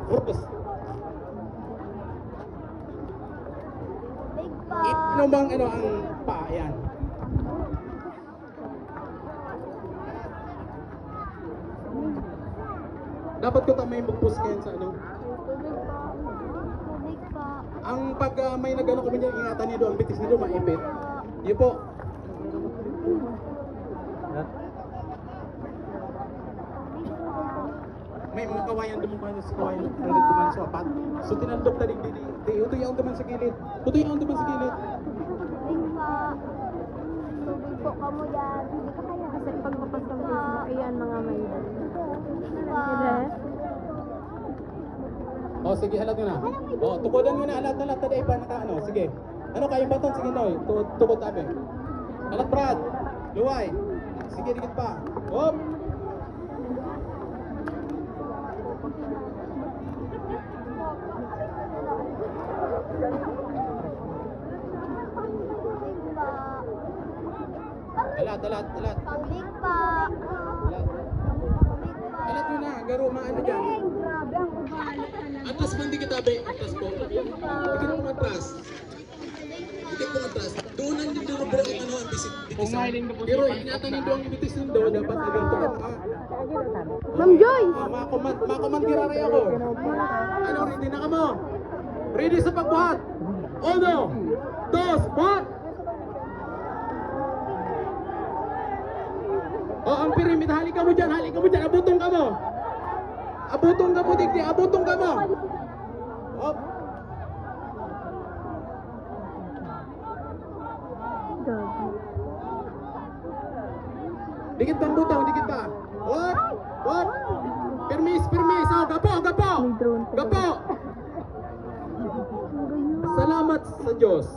Purpose. Big pa. Ano bang ang pa? Yan. Dapat ko may mag-post kayo sa ano. Tubig pa. Tubig pa. Ang pag may nagano kami diyan, ingatan niyo doon, bitis niyo maipit. Yun po. May mga kawayan duman sa kawayan duman sa apat. So tinandok tadi di uto yung duman sa gilid. Uto yung duman sa gilid. Tubig pa. Tubig po kamo yan. Hindi ka kaya. Kasi pagpapas ng Facebook, ayan mga may Tubig pa. Oh, sige, halat mo na. Oh, tukodan mo na halat tadi pa naka ano. Sige. Ano kayong baton? Sige, Noy. Tukod tabi. Halat, Brad. Luway. Sige, dikit pa. Hop. Tubig pa. Halat. Tubig pa. Halat. Tubig pa. Halat mo na. Garo, maano dyan. Grabe ang ugali ka na. Atras man di kita, be. Atras po. Dikit mo atras. Dikit mo atras. Doon ang dito bro ang bisit. Pero ingatan niyo ang bitis nindo. Dapat agad ito ka. Ma'am Joyce! Makuman kiraray ako. Ano, ready na ka mo? Ready sa pagbuhat? Uno, dos, buhat! O, ang pirimid, halik ka mo dyan, abutong ka mo. Abutong ka mo, digdi, abutong ka mo. Hop. Dikit bang butong, dikit ba? Hop, hop. Permis. Oh, gapo. Gapo. Salamat sa Diyos.